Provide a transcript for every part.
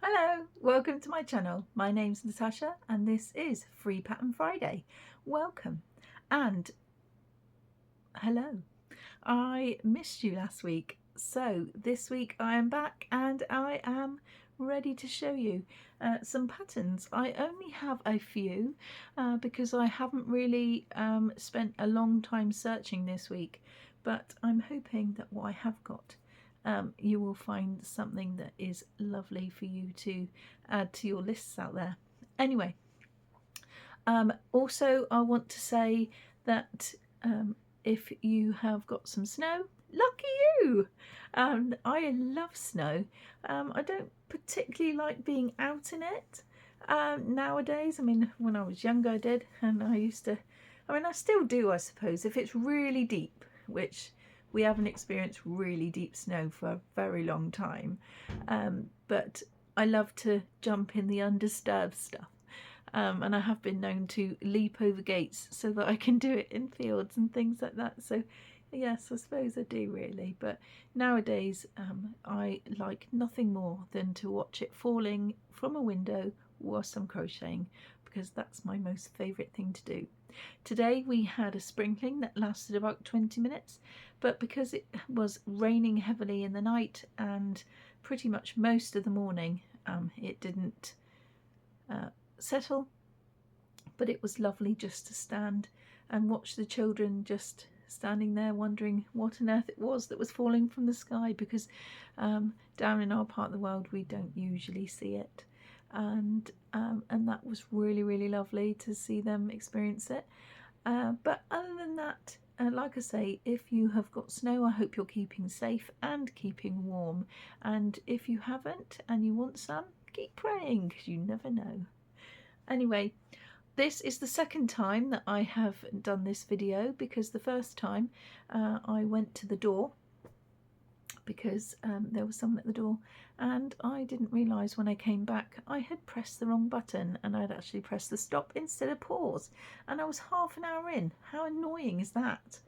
Hello, welcome to my channel. My name's Natasha and this is Free Pattern Friday. Welcome and hello. I missed you last week, so this week I am back and I am ready to show you some patterns. I only have a few because I haven't really spent a long time searching this week, but I'm hoping that what I have got you will find something that is lovely for you to add to your lists out there. Anyway, also I want to say that if you have got some snow, lucky you! I love snow. I don't particularly like being out in it nowadays. I mean, when I was younger I did, and I still do, I suppose, if it's really deep, which we haven't experienced really deep snow for a very long time, but I love to jump in the undisturbed stuff, and I have been known to leap over gates so that I can do it in fields and things like that. So yes, I suppose I do really, but nowadays I like nothing more than to watch it falling from a window whilst I'm crocheting, because that's my most favourite thing to do. Today we had a sprinkling that lasted about 20 minutes, but because it was raining heavily in the night and pretty much most of the morning, it didn't settle, but it was lovely just to stand and watch the children just standing there wondering what on earth it was that was falling from the sky, because down in our part of the world we don't usually see it, and that was really lovely to see them experience it. But other than that, like I say, if you have got snow, I hope you're keeping safe and keeping warm, and if you haven't and you want some, keep praying, because you never know. Anyway, this is the second time that I have done this video, because the first time I went to the door because there was someone at the door, and I didn't realise when I came back I had pressed the wrong button and I'd actually pressed the stop instead of pause, and I was half an hour in. How annoying is that?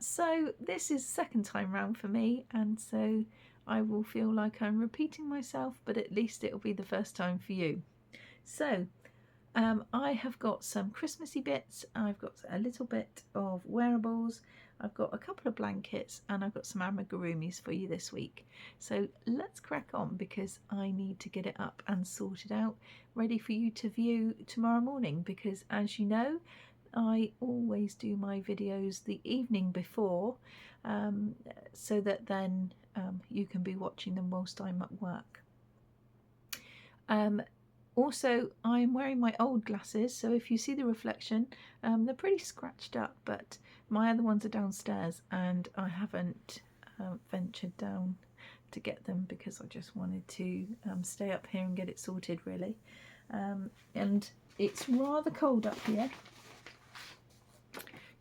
So this is second time round for me, and so I will feel like I'm repeating myself, but at least it'll be the first time for you. So I have got some Christmassy bits, I've got a little bit of wearables, I've got a couple of blankets, and I've got some amigurumis for you this week. So let's crack on, because I need to get it up and sorted out, ready for you to view tomorrow morning, because as you know, I always do my videos the evening before, so that then you can be watching them whilst I'm at work. Also, I'm wearing my old glasses, so if you see the reflection, they're pretty scratched up, but my other ones are downstairs and I haven't ventured down to get them because I just wanted to stay up here and get it sorted, really. And it's rather cold up here.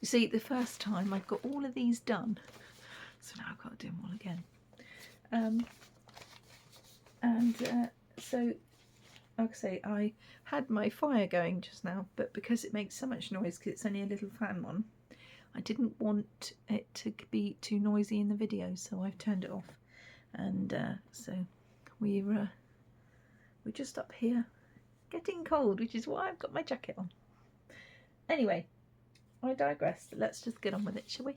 You see, the first time I've got all of these done, so now I've got to do them all again. So like I say, I had my fire going just now, but because it makes so much noise, because it's only a little fan one, I didn't want it to be too noisy in the video, so I've turned it off. And so we're just up here getting cold, which is why I've got my jacket on. Anyway, I digress. Let's just get on with it, shall we?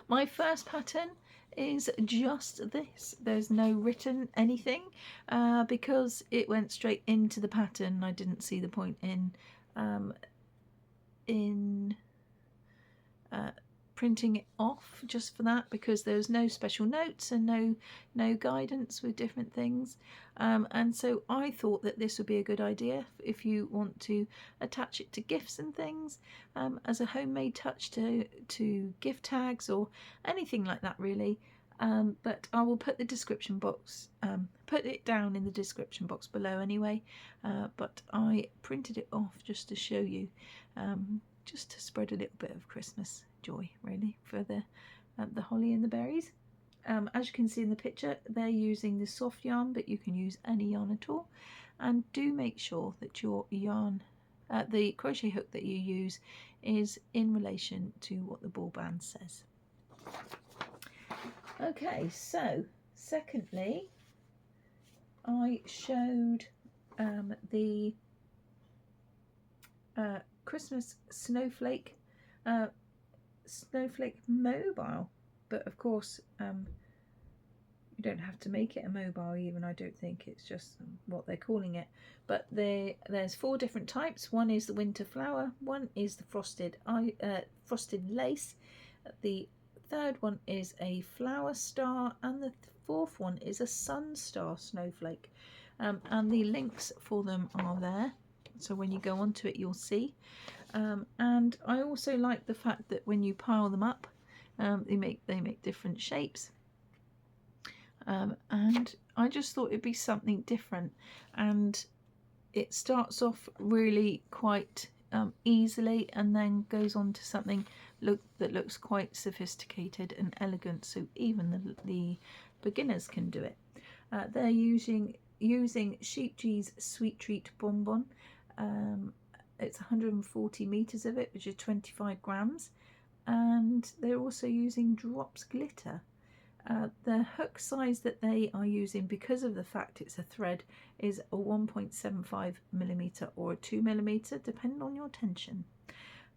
My first pattern is just this. There's no written anything because it went straight into the pattern. I didn't see the point in printing it off just for that, because there's no special notes and no guidance with different things, and so I thought that this would be a good idea if you want to attach it to gifts and things, as a homemade touch to gift tags or anything like that, really. But I will put the description box, put it down in the description box below anyway, but I printed it off just to show you, just to spread a little bit of Christmas joy, really, for the holly and the berries. As you can see in the picture, they're using the soft yarn, but you can use any yarn at all. And do make sure that your yarn, the crochet hook that you use, is in relation to what the ball band says. Okay, so secondly, I showed the Christmas snowflake mobile, but of course you don't have to make it a mobile even, I don't think. It's just what they're calling it. But there's 4 different types. One is the winter flower, one is the frosted lace, the third one is a flower star, and the fourth one is a sun star snowflake. And the links for them are there, so when you go onto it you'll see. And I also like the fact that when you pile them up, they make different shapes. And I just thought it'd be something different, and it starts off really quite easily and then goes on to something that looks quite sophisticated and elegant, so even the beginners can do it. They're using Sheep G's Sweet Treat Bonbon. It's 140 meters of it, which is 25 grams, and they're also using Drops Glitter. The hook size that they are using, because of the fact it's a thread, is a 1.75 millimeter or a 2 millimeter, depending on your tension.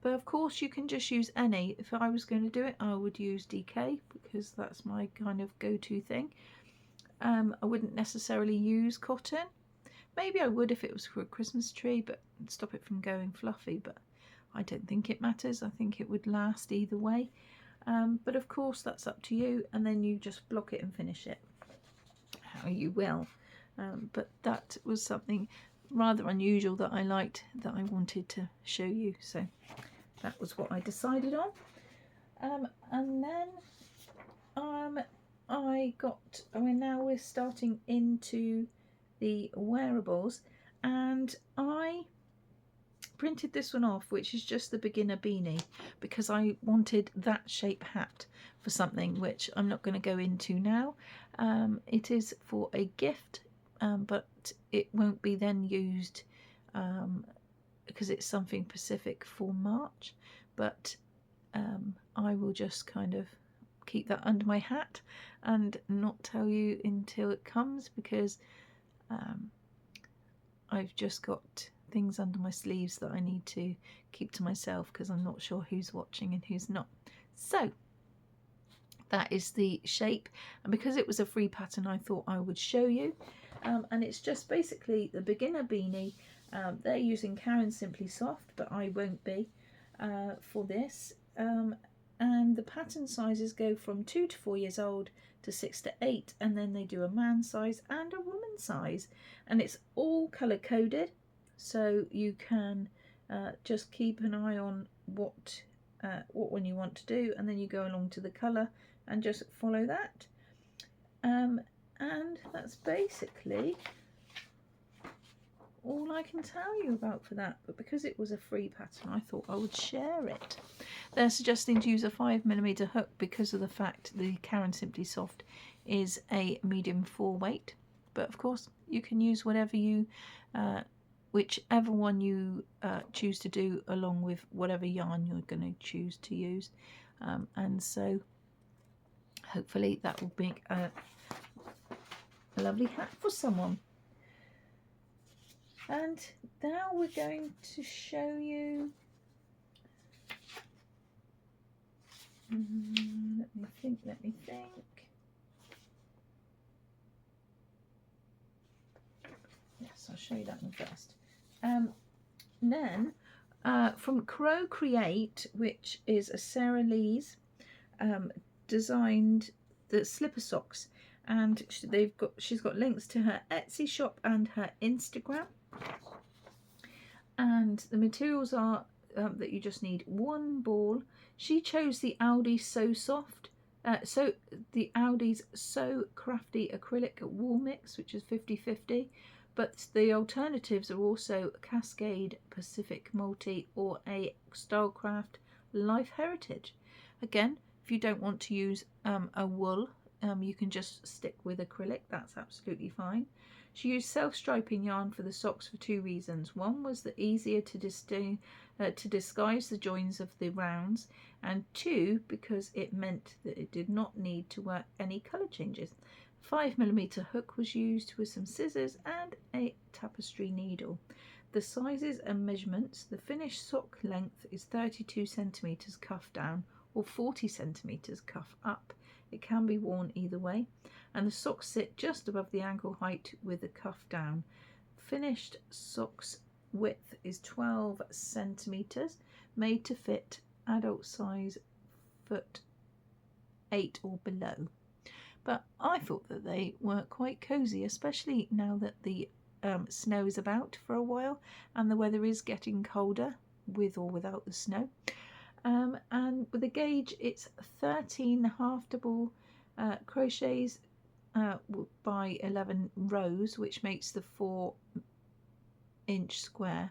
But of course you can just use any. If I was going to do it, I would use DK, because that's my kind of go-to thing. I wouldn't necessarily use cotton. Maybe I would if it was for a Christmas tree, but stop it from going fluffy. But I don't think it matters. I think it would last either way. But of course that's up to you, and then you just block it and finish it how you will. But that was something rather unusual that I liked, that I wanted to show you, so that was what I decided on. And then we're starting into the wearables, and I printed this one off, which is just the beginner beanie, because I wanted that shape hat for something which I'm not going to go into now. It is for a gift, but it won't be then used because it's something specific for March, but I will just kind of keep that under my hat and not tell you until it comes, because I've just got things under my sleeves that I need to keep to myself, because I'm not sure who's watching and who's not. So that is the shape, and because it was a free pattern I thought I would show you. And it's just basically the beginner beanie. They're using Karen Simply Soft, but I won't be for this. And the pattern sizes go from 2 to 4 years old to 6 to 8, and then they do a man size and a woman size, and it's all color coded, so you can just keep an eye on what one you want to do, and then you go along to the color and just follow that. And that's basically all I can tell you about for that. But because it was a free pattern, I thought I would share it. They're suggesting to use a 5mm hook because of the fact the Karen Simply Soft is a medium 4 weight. But of course you can use whatever you whichever one you choose to do, along with whatever yarn you're going to choose to use. And so hopefully that will make a lovely hat for someone. And now we're going to show you, let me think. Yes, I'll show you that one first. Then from Crow Create, which is a Sarah Lee's, designed the slipper socks, and she's got links to her Etsy shop and her Instagram. And the materials are that you just need one ball. She chose the Aldi the Aldi's So Crafty acrylic wool mix, which is 50/50. But the alternatives are also Cascade, Pacific Multi, or a Stylecraft Life Heritage. Again, if you don't want to use a wool, you can just stick with acrylic. That's absolutely fine. She used self-striping yarn for the socks for 2 reasons. One was the easier to disguise the joins of the rounds, and 2, because it meant that it did not need to work any colour changes. 5mm hook was used with some scissors and a tapestry needle. The sizes and measurements: the finished sock length is 32 centimetres cuff down or 40 centimetres cuff up. It can be worn either way, and the socks sit just above the ankle height with the cuff down. Finished socks width is 12 centimetres, made to fit adult size foot 8 or below. But I thought that they were quite cosy, especially now that the snow is about for a while and the weather is getting colder with or without the snow. And with the gauge, it's 13 half double crochets by 11 rows, which makes the 4-inch square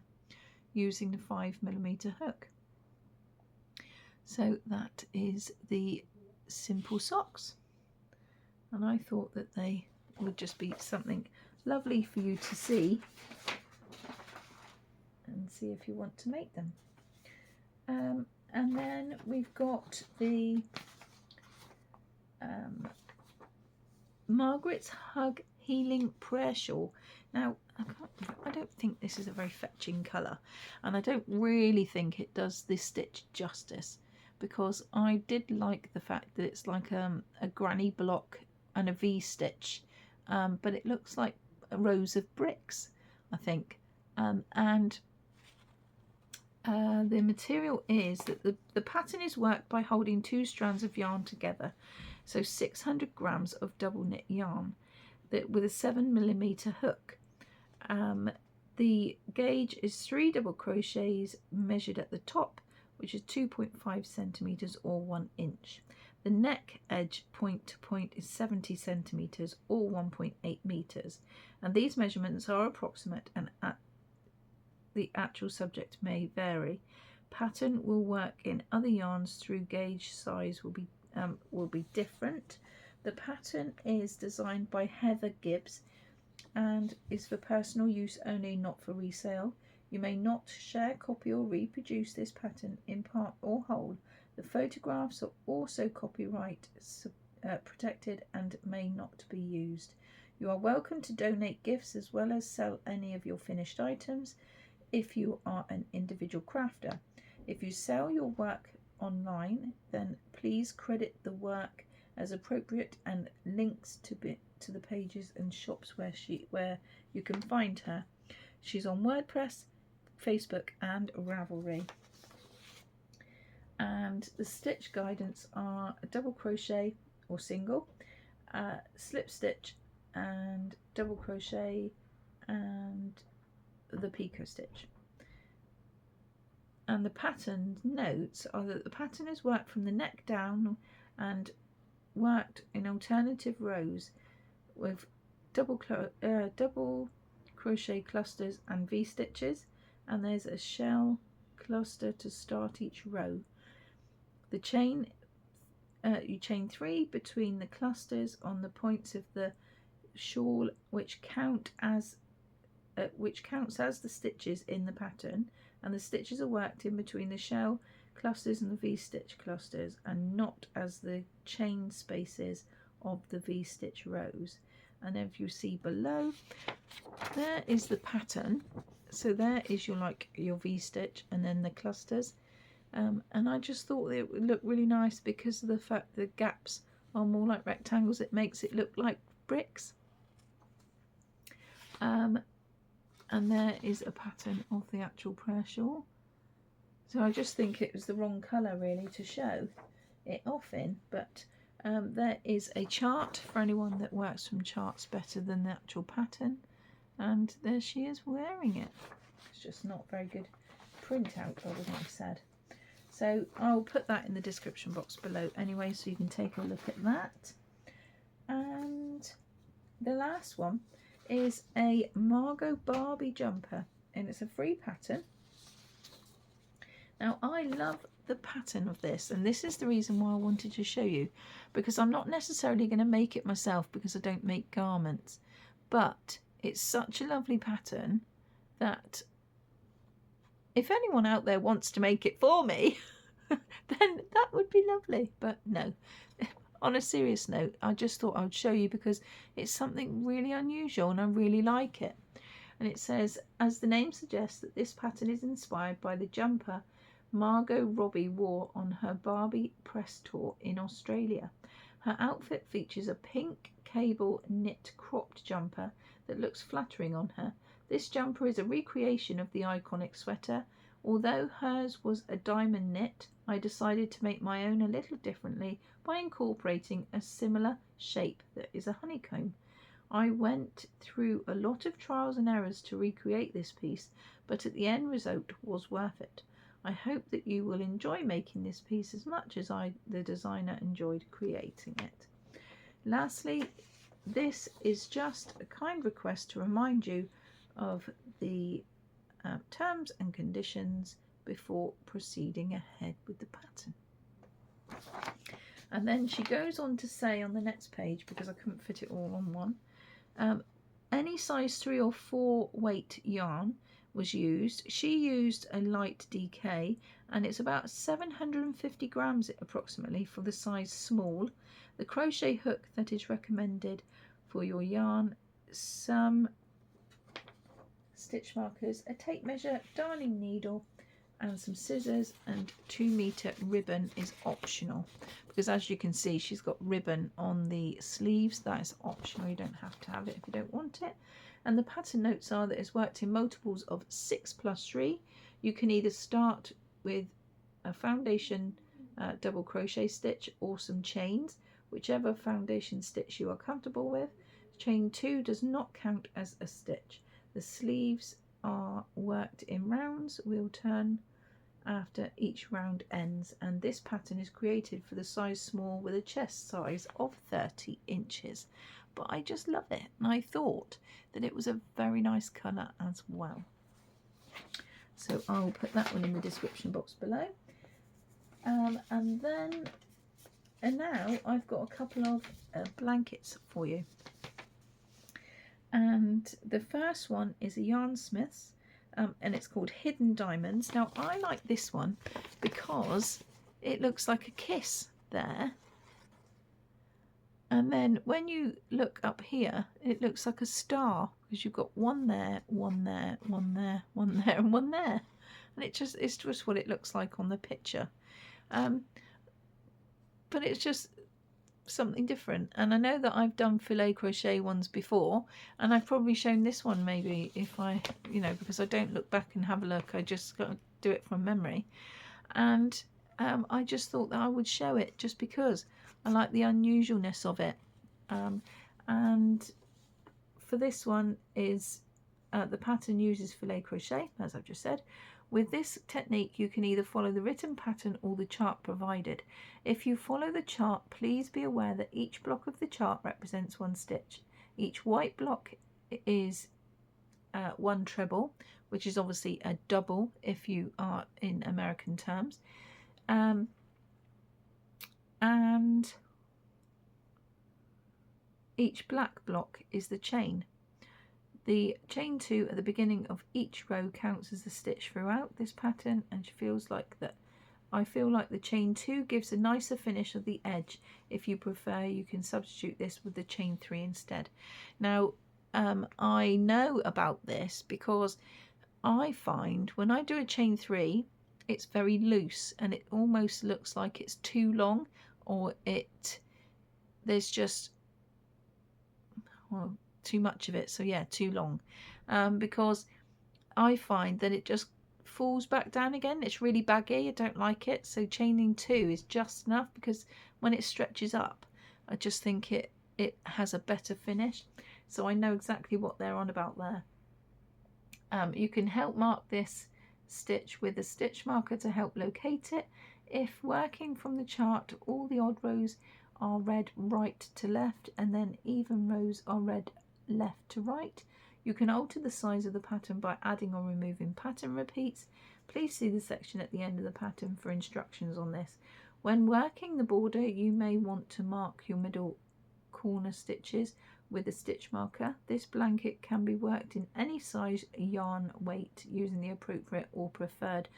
using the 5mm hook. So that is the simple socks, and I thought that they would just be something lovely for you to see and see if you want to make them. And then we've got the Margaret's Hug Healing Prayer Shawl. Now, I don't think this is a very fetching colour, and I don't really think it does this stitch justice, because I did like the fact that it's like a granny block and a V-stitch, but it looks like rows of bricks, I think. The material is that the pattern is worked by holding 2 strands of yarn together, so 600 grams of double knit yarn with a 7mm hook. The gauge is 3 double crochets measured at the top, which is 2.5 centimeters or 1 inch. The neck edge point to point is 70 centimeters or 1.8 meters, and these measurements are approximate and the actual subject may vary. Pattern will work in other yarns through gauge size will be different. The pattern is designed by Heather Gibbs and is for personal use only, not for resale. You may not share, copy or reproduce this pattern in part or whole. The photographs are also copyright protected and may not be used. You are welcome to donate gifts as well as sell any of your finished items if you are an individual crafter. If you sell your work online, then please credit the work as appropriate and links to the pages and shops where you can find her. She's on WordPress, Facebook and Ravelry. And the stitch guidance are a double crochet or single, slip stitch and double crochet and the picot stitch. And the pattern notes are that the pattern is worked from the neck down and worked in alternative rows with double crochet clusters and V stitches, and there's a shell cluster to start each row. The chain you chain 3 between the clusters on the points of the shawl, which counts as the stitches in the pattern, and the stitches are worked in between the shell clusters and the V-stitch clusters and not as the chain spaces of the V-stitch rows. And if you see below, there is the pattern. So there is your V-stitch and then the clusters. And I just thought it would look really nice because of the fact the gaps are more like rectangles. It makes it look like bricks. And there is a pattern of the actual prayer shawl. So I just think it was the wrong colour really to show it off in, but there is a chart for anyone that works from charts better than the actual pattern, and there she is wearing it. It's just not very good printout, I would have said. So I'll put that in the description box below anyway, so you can take a look at that. And the last one is a Margo Barbie jumper, and it's a free pattern. Now I love the pattern of this, and this is the reason why I wanted to show you, because I'm not necessarily going to make it myself because I don't make garments, but it's such a lovely pattern that if anyone out there wants to make it for me then that would be lovely. But no, on a serious note, I just thought I would show you because it's something really unusual and I really like it. And it says, as the name suggests, that this pattern is inspired by the jumper Margo Robbie wore on her Barbie press tour in Australia. Her outfit features a pink cable knit cropped jumper that looks flattering on her. This jumper is a recreation of the iconic sweater. Although hers was a diamond knit, I decided to make my own a little differently by incorporating a similar shape that is a honeycomb. I went through a lot of trials and errors to recreate this piece, but at the end result was worth it. I hope that you will enjoy making this piece as much as the designer, enjoyed creating it. Lastly, this is just a kind request to remind you of the terms and conditions before proceeding ahead with the pattern. And then she goes on to say on the next page, because I couldn't fit it all on one, any size 3 or 4 weight yarn was used. She used a light DK and it's about 750 grams approximately for the size small. The crochet hook that is recommended for your yarn, some stitch markers, a tape measure, darning needle and some scissors, and 2-meter ribbon is optional, because as you can see she's got ribbon on the sleeves. That is optional, you don't have to have it if you don't want it. And the pattern notes are that it's worked in multiples of 6 plus 3. You can either start with a foundation double crochet stitch or some chains, whichever foundation stitch you are comfortable with. Chain 2 does not count as a stitch. The sleeves are worked in rounds. We'll turn after each round ends, and this pattern is created for the size small with a chest size of 30 inches. But I just love it, and I thought that it was a very nice colour as well. So I'll put that one in the description box below. And now I've got a couple of blankets for you. And the first one is a yarnsmiths, and it's called Hidden Diamonds. Now I like this one because it looks like a kiss there, and then when you look up here it looks like a star, because you've got one there, one there, one there, one there and one there, and it's just what it looks like on the picture. But it's just something different, and I know that I've done filet crochet ones before, and I've probably shown this one maybe if I, because I don't look back and have a look, I just got to do it from memory. And I just thought that I would show it just because I like the unusualness of it. And for this one is the pattern uses filet crochet, as I've just said. With this technique, you can either follow the written pattern or the chart provided. If you follow the chart, please be aware that each block of the chart represents 1 stitch. Each white block is 1 treble, which is obviously a double if you are in American terms. And each black block is the chain. The chain 2 at the beginning of each row counts as a stitch throughout this pattern, and she feels like that. I feel like the chain 2 gives a nicer finish of the edge. If you prefer, you can substitute this with the chain 3 instead. Now, I know about this because I find when I do a chain 3, it's very loose and it almost looks like it's too long, or there's just, well, too much of it, so yeah, too long, because I find that it just falls back down again. It's really baggy, I don't like it. So chaining 2 is just enough, because when it stretches up I just think it has a better finish. So I know exactly what they're on about there. You can help mark this stitch with a stitch marker to help locate it. If working from the chart, all the odd rows are read right to left, and then even rows are read left to right. You can alter the size of the pattern by adding or removing pattern repeats. Please see the section at the end of the pattern for instructions on this. When working the border, you may want to mark your middle corner stitches with a stitch marker. This blanket can be worked in any size yarn weight using the appropriate or preferred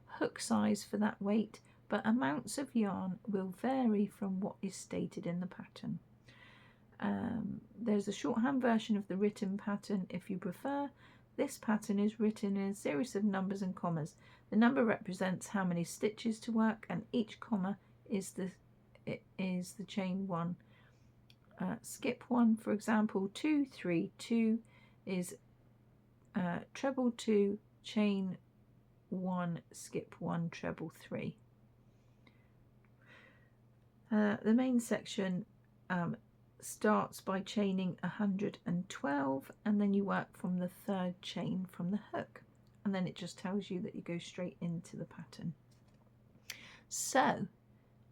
hook size for that weight. but amounts of yarn will vary from what is stated in the pattern. There's a shorthand version of the written pattern if you prefer. This pattern is written in a series of numbers and commas. The number represents how many stitches to work, and each comma is the chain 1. Skip 1, for example, 2, 3, 2 is treble 2, chain 1, skip 1, treble 3. The main section starts by chaining 112, and then you work from the 3rd chain from the hook, and then it just tells you that you go straight into the pattern. So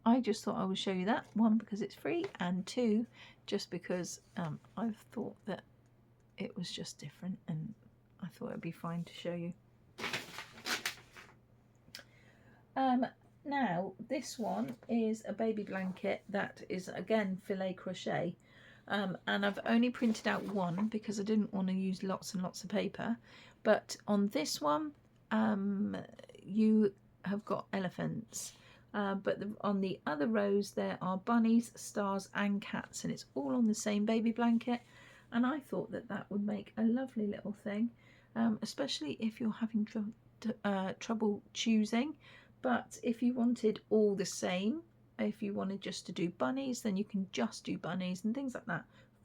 I just thought I would show you that, 1 because it's free, and 2 just because I've thought that it was just different and I thought it'd be fine to show you. Now this one is a baby blanket that is again filet crochet, and I've only printed out 1 because I didn't want to use lots and lots of paper, but on this one you have got elephants, but on the other rows there are bunnies, stars and cats, and it's all on the same baby blanket, and I thought that that would make a lovely little thing, especially if you're having trouble choosing. But if you wanted all the same, if you wanted just to do bunnies, then you can just do bunnies and things like that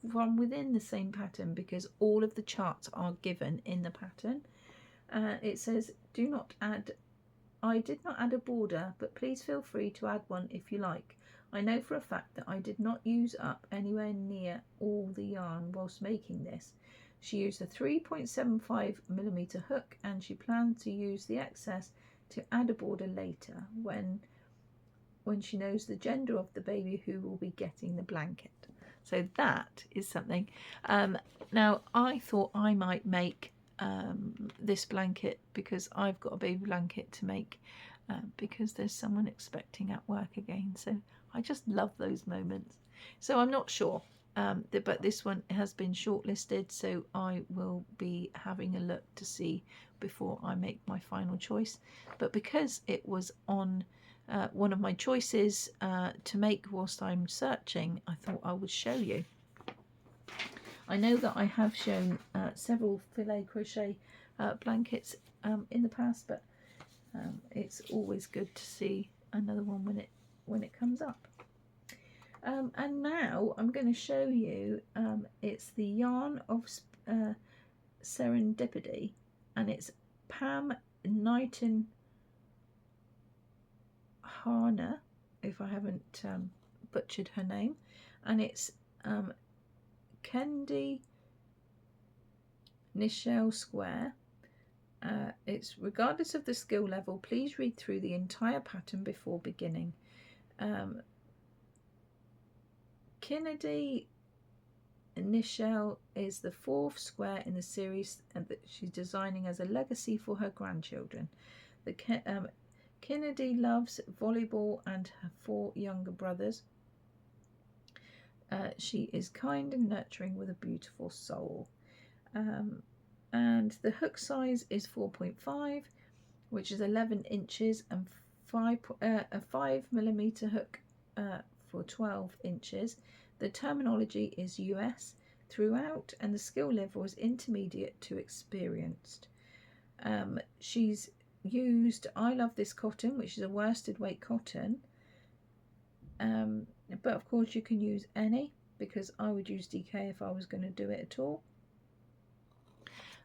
from within the same pattern, because all of the charts are given in the pattern. It says, I did not add a border, but please feel free to add one if you like. I know for a fact that I did not use up anywhere near all the yarn whilst making this. She used a 3.75mm hook, and she planned to use the excess to add a border later when she knows the gender of the baby who will be getting the blanket. So that is something. Now I thought I might make this blanket because I've got a baby blanket to make, because there's someone expecting at work again, so I just love those moments. So I'm not sure, but this one has been shortlisted, so I will be having a look to see before I make my final choice. But because it was on one of my choices to make whilst I'm searching, I thought I would show you. I know that I have shown several filet crochet blankets in the past, but it's always good to see another one when it comes up. And now I'm going to show you, it's the yarn of Serendipity, and it's Pam Knighton Harner, if I haven't butchered her name, and it's Kinnedy Nichelle Square. It's regardless of the skill level, please read through the entire pattern before beginning. Kinnedy Nichelle is the 4th square in the series that she's designing as a legacy for her grandchildren. Kinnedy loves volleyball and her 4 younger brothers. She is kind and nurturing with a beautiful soul. And the hook size is 4.5, which is 11 inches, and a 5mm hook for 12 inches. The terminology is US throughout, and the skill level is intermediate to experienced. She's used I Love This Cotton, which is a worsted weight cotton, but of course you can use any, because I would use DK if I was going to do it at all.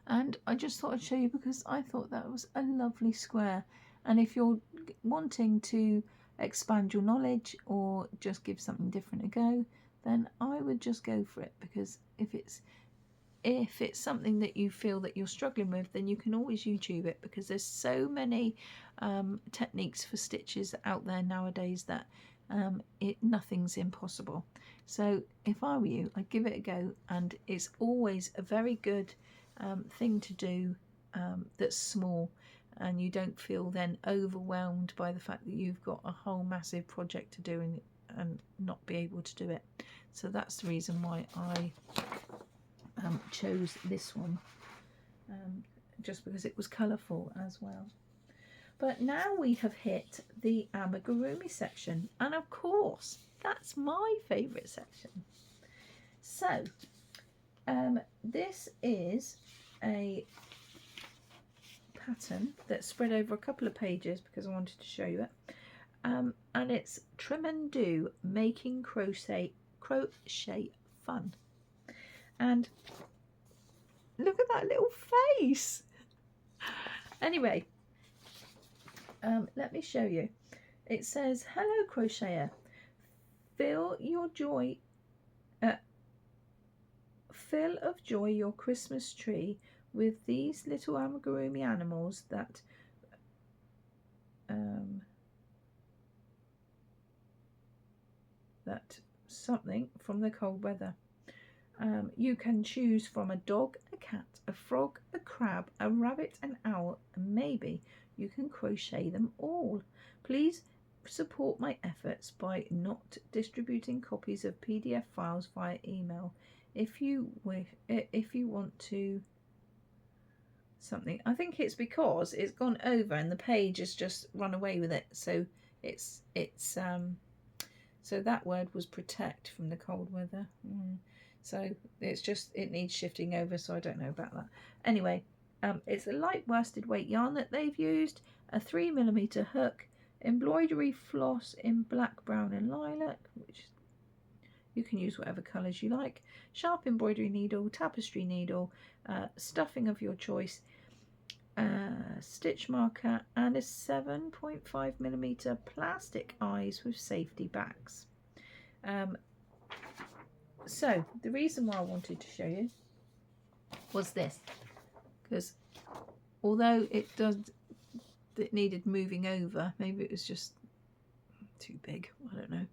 And I just thought I'd show you because I thought that was a lovely square, and if you're wanting to expand your knowledge or just give something different a go, then I would just go for it, because if it's something that you feel that you're struggling with, then you can always YouTube it, because there's so many techniques for stitches out there nowadays that nothing's impossible. So if I were you, I'd give it a go, and it's always a very good thing to do that's small, and you don't feel then overwhelmed by the fact that you've got a whole massive project to do and not be able to do it. So that's the reason why I chose this one, just because it was colourful as well. But now we have hit the amigurumi section, and of course that's my favourite section. So this is a pattern that's spread over a couple of pages because I wanted to show you it, and it's Trim and Do Making Crochet Fun. And look at that little face. Anyway, let me show you. It says, "Hello crocheter, fill of joy your Christmas tree with these little amigurumi animals that something from the cold weather. You can choose from a dog, a cat, a frog, a crab, a rabbit, an owl, and maybe you can crochet them all. Please support my efforts by not distributing copies of PDF files via email. If you want to something." I think it's because it's gone over and the page has just run away with it. So it's so that word was protect from the cold weather. So it's just, it needs shifting over, so I don't know about that. Anyway, it's a light worsted weight yarn that they've used, a 3mm hook, embroidery floss in black, brown and lilac, which you can use whatever colours you like, sharp embroidery needle, tapestry needle, stuffing of your choice, stitch marker, and a 7.5mm plastic eyes with safety backs. So the reason why I wanted to show you was this, because although it needed moving over, maybe it was just too big, I don't know,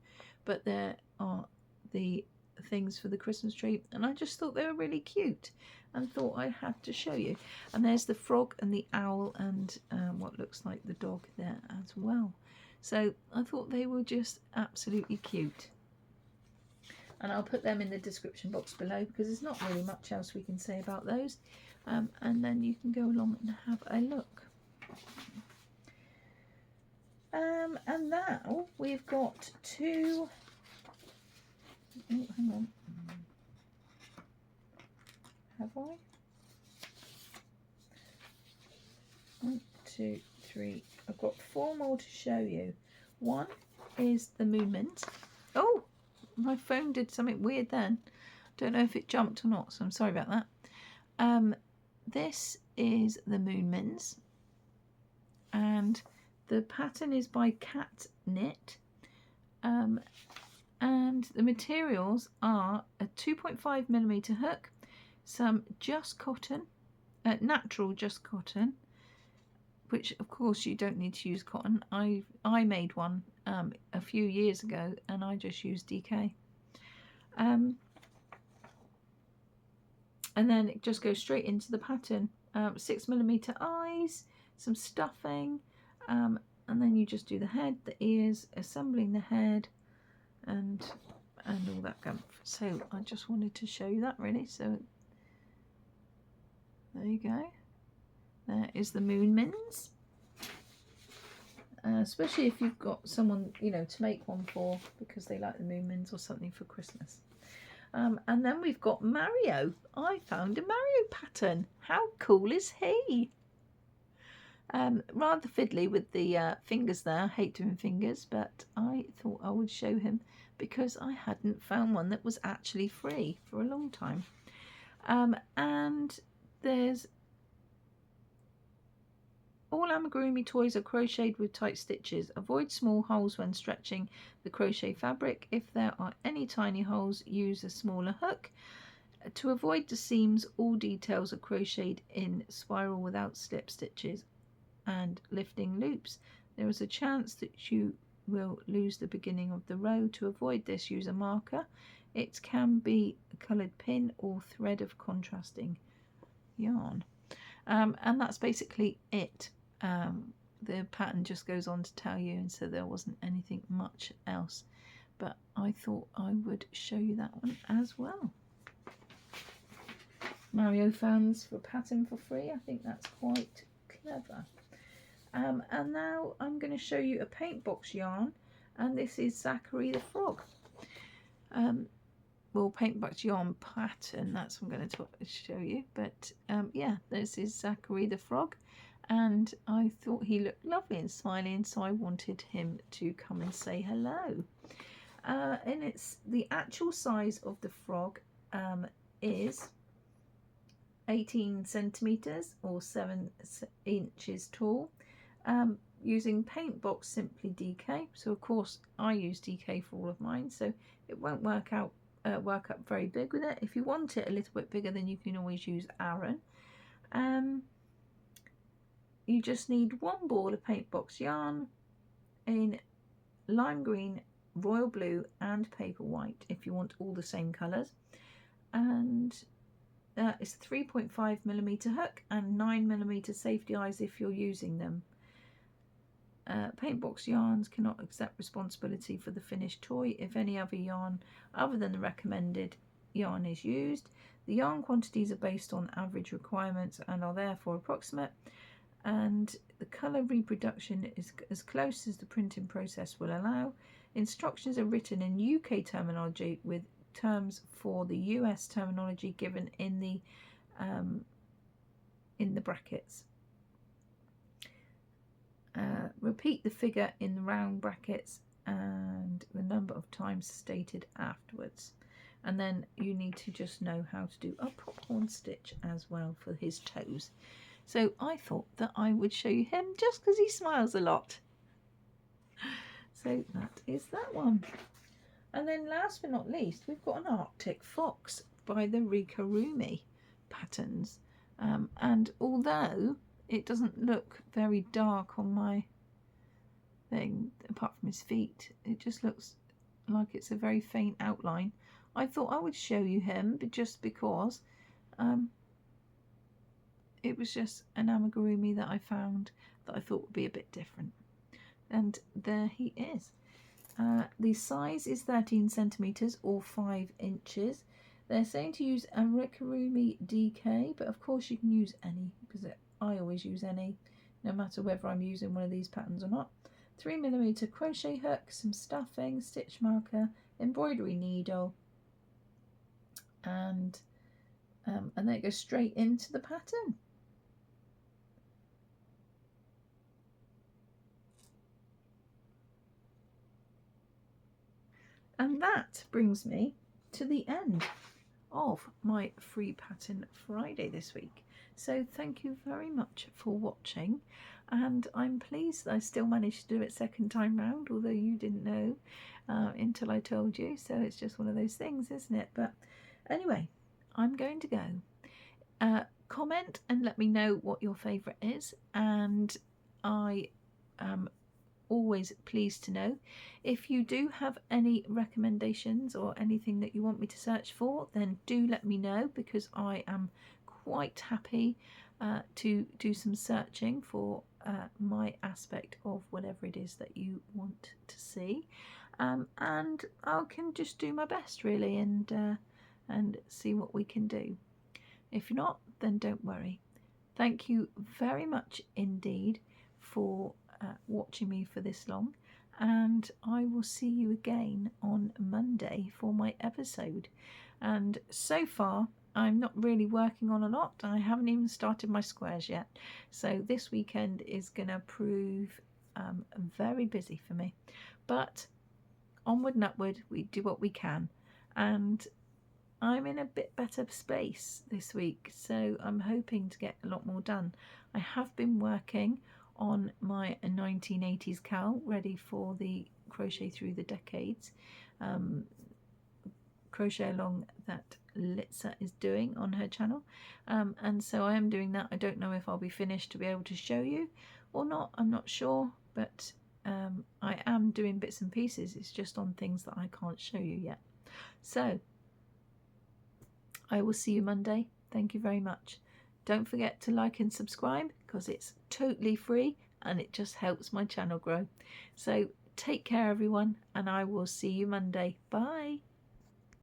but there are the things for the Christmas tree, and I just thought they were really cute and thought I had to show you. And there's the frog and the owl and what looks like the dog there as well. So I thought they were just absolutely cute, and I'll put them in the description box below because there's not really much else we can say about those, and then you can go along and have a look. And now we've got two, oh, hang on, have I? 1, 2, 3, I've got 4 more to show you. One is the moomins. Oh, my phone did something weird then. Don't know if it jumped or not, so I'm sorry about that. This is the moomins, and the pattern is by Cat Knit, and the materials are a 2.5mm hook, some just cotton, natural just cotton, which of course you don't need to use cotton. I made one a few years ago and I just used DK, and then it just goes straight into the pattern. 6mm eyes, some stuffing, and then you just do the head, the ears, assembling the head, and all that gumph. So I just wanted to show you that really. So there you go. There is the moomins. Especially if you've got someone, you know, to make one for because they like the moomins or something for Christmas. And then we've got Mario. I found a Mario pattern. How cool is he? Rather fiddly with the fingers there. I hate doing fingers, but I thought I would show him because I hadn't found one that was actually free for a long time. And there's all amigurumi toys are crocheted with tight stitches. Avoid small holes when stretching the crochet fabric. If there are any tiny holes, use a smaller hook. To avoid the seams, all details are crocheted in spiral without slip stitches and lifting loops. There is a chance that you will lose the beginning of the row. To avoid this, use a marker. It can be a coloured pin or thread of contrasting yarn. And that's basically it. The pattern just goes on to tell you, and so there wasn't anything much else, but I thought I would show you that one as well. Mario fans for pattern for free, I think that's quite clever. And now I'm going to show you a paint box yarn, and this is Zachary the Frog. Well, paint box yarn pattern, that's what I'm going to show you. But yeah, this is Zachary the Frog, and I thought he looked lovely and smiling, so I wanted him to come and say hello. And it's the actual size of the frog is 18 centimeters or 7 inches tall, using paint box simply DK. So of course I use DK for all of mine, so it won't work up very big with it. If you want it a little bit bigger, then you can always use Aran. You just need one ball of paint box yarn in lime green, royal blue and paper white if you want all the same colours, and it's a 3.5mm hook and 9mm safety eyes if you're using them. Paint box yarns cannot accept responsibility for the finished toy if any other yarn other than the recommended yarn is used. The yarn quantities are based on average requirements and are therefore approximate, and the colour reproduction is as close as the printing process will allow. Instructions are written in UK terminology with terms for the US terminology given in the brackets. Repeat the figure in the round brackets and the number of times stated afterwards. And then you need to just know how to do a popcorn stitch as well for his toes. So I thought that I would show you him just because he smiles a lot. So that is that one. And then last but not least, we've got an Arctic Fox by the Rikarumi patterns. And although it doesn't look very dark on my thing, apart from his feet, it just looks like it's a very faint outline. I thought I would show you him, but just because it was just an amigurumi that I found that I thought would be a bit different. And there he is. The size is 13 centimeters or 5 inches. They're saying to use a Rikarumi DK, but of course you can use any, because I always use any, no matter whether I'm using one of these patterns or not. 3mm crochet hook, some stuffing, stitch marker, embroidery needle, and then it goes straight into the pattern. And that brings me to the end of my free pattern Friday this week. So thank you very much for watching, and I'm pleased that I still managed to do it second time round, although you didn't know until I told you, so it's just one of those things, isn't it? But anyway, I'm going to go. Comment and let me know what your favourite is, and I am always pleased to know. If you do have any recommendations or anything that you want me to search for, then do let me know, because I am quite happy to do some searching for my aspect of whatever it is that you want to see, and I can just do my best really and see what we can do. If not, then don't worry. Thank you very much indeed for watching me for this long, and I will see you again on Monday for my episode. And so far I'm not really working on a lot. I haven't even started my squares yet, so this weekend is gonna prove very busy for me, but onward and upward, we do what we can, and I'm in a bit better space this week, so I'm hoping to get a lot more done. I have been working on my 1980s cowl ready for the crochet through the decades crochet along that Litsa is doing on her channel, and so I am doing that. I don't know if I'll be finished to be able to show you or not, I'm not sure, but I am doing bits and pieces. It's just on things that I can't show you yet. So I will see you Monday. Thank you very much. Don't forget to like and subscribe, because it's totally free and it just helps my channel grow. So take care everyone, and I will see you Monday. Bye.